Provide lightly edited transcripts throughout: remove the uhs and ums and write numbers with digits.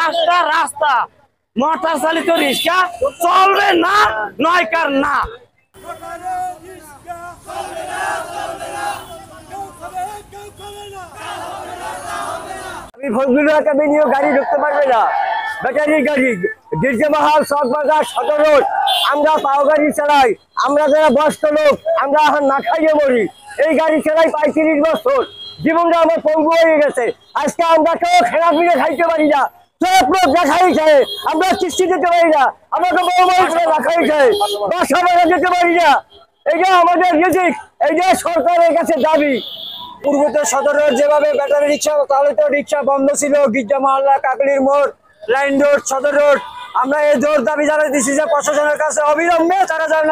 5টা রাস্তা মোটর চালিত রিক্সা চলবে না, নয়কার না। ফজলুল একাডেমিও গাড়ি ঢুকতে পারবে না, ব্যাটারি গাড়ি গির্জামাহাল চকবাজার সদর রোড। আমরা পাও গাড়ি চালাই, আমরা যারা বয়স্ক লোক আমরা এখন না খাইয়ে মরি। এই গাড়ি চালাই 35 বছর, জীবনটা আমার পঙ্গু হয়ে গেছে। আজকে আমরা কেউ খেলা ফিরে খাইতে পারি না, সব লোক দেখাই খায়, আমরা কিস্তি দিতে পারি না, আমাকে বড় বড় করে দেখাই খায়, বাসা ভাড়া দিতে পারি না। এইটা আমাদের রিজিক, এইটা সরকারের কাছে দাবি। পূর্বতে সদর রোড যেভাবে ব্যাটারি রিক্সা চালিত রিক্সা বন্ধ ছিল, গির্জা মহল্লা, কাকলির মোড়, লাইন রোড, সদর রোড, আমরা এই জোর দাবি জানাই দিচ্ছি যে প্রশাসনের কাছে অবিলম্বে তারা যেন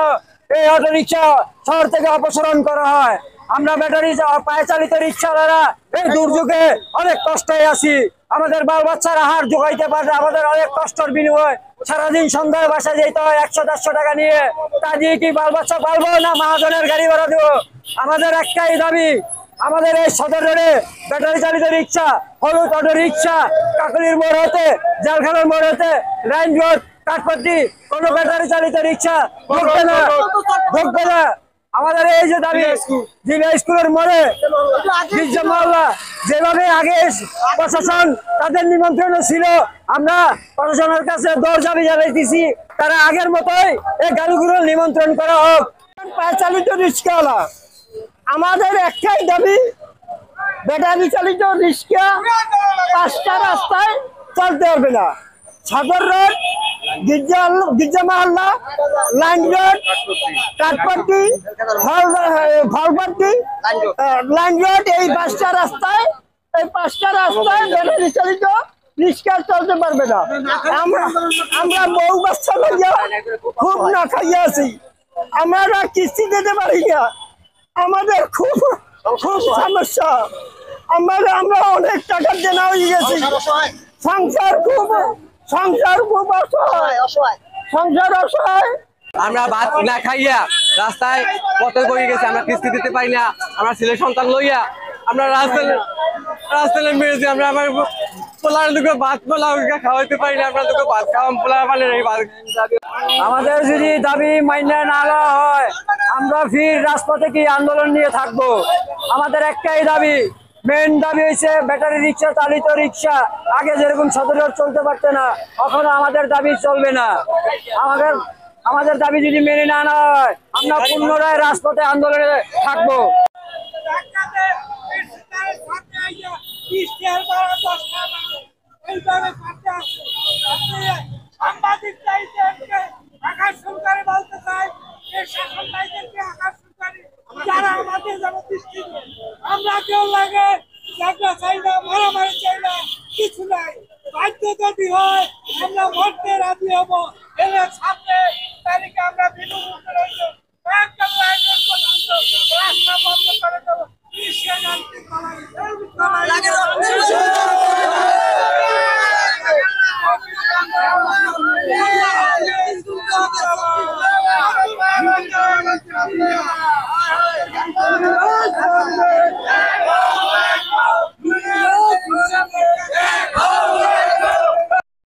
এই অটো রিক্সা শহর থেকে অপসারণ করা হয়। আমরা ব্যাটারি পায়ে চালিত রিক্সা দ্বারা এই দুর্যোগে অনেক কষ্টে আছি। আমাদের বাল বাচ্চারা আহার জোগাইতে পারে, আমাদের অনেক কষ্টের বিনিময় সারাদিন সন্ধ্যায় বাসায় যেতে হয় 100-150 টাকা নিয়ে। তা দিয়ে কি বাল বাচ্চা পালবো না মহাজনের গাড়ি ভাড়া দেবো? আমাদের একটাই দাবি, আমাদের এই সদর রোডে ব্যাটারি চালিত রিক্সা, হলুদ অটো রিক্সা, কাকলির মোড় হতে, জেলখানার মোড় হতে, লাইন রোড, কাঠপট্টি কোনো ব্যাটারি চালিত রিক্সা ঢুকবে না, ঢুকবে না। আমাদের এই যে দাবি, জিলা স্কুলের মোড়ে গির্জা মহল্লা যেভাবে আগে প্রশাসন তাদের নিমন্ত্রণ ছিল, আমরা প্রশাসনের কাছে দৌড় দাবি জানাইতেছি তারা আগের মতোই এই গাড়িগুলোর নিমন্ত্রণ করা হোক। পায়ে চালিত রিক্সাওয়ালা আমাদের একটাই দাবি, ব্যাটারি চালিত রিক্সা 5টা রাস্তায় চলতে পারবে না। সদর রোড, গির্জা মহল্লা, লাইন রোড, কাঠপট্টি, ফলপট্টি, লাইন রোড, এই 5টা রাস্তায় ব্যাটারি চালিত রিক্সা চলতে পারবে না। আমরা বউ বাচ্চা লইয়া খুব না খাইয়া আছি, আমরা কিস্তি দিতে পারি না, আমাদের খুব খুব সমস্যা। আমরা অনেক টাকা দেনা হয়ে গেছি, সংসার খুব অসহায়। আমরা ভাত না খাইয়া রাস্তায় পথে পড়ে গেছি, আমরা কিস্তি দিতে পারি না। আমরা ছেলে সন্তান লইয়া আমরা রাস্তায় মেরেছি। আমরা আমার পোলার দুটো ভাত পোলা খাওয়াইতে পারি না, আমরা দুটো ভাত খাওয়াম পোলা মানে আমাদের যদি দাবি মাইনে না নেওয়া হয় আমরা ফির রাজপথে কি আন্দোলন নিয়ে থাকবো। আমাদের একটাই দাবি, মেন দাবি হয়েছে ব্যাটারি রিক্সা চালিত রিক্সা আগে যেরকম সদর রোড চলতে পারছে না, এখনো আমাদের দাবি চলবে না। আমাদের দাবি যদি মেনে না নেওয়া হয় আমরা পুনরায় রাজপথে আন্দোলনে থাকবো। আমরা কেউ লাগে চাই না, মারামারি চাই না, কিছু নাই। বাধ্য যদি হয় আমরা মরতে রাজি হবো। এর সামনে তারিখে আমরা বিনুমুখে রইল রাস্তা বন্ধ করে দেবো।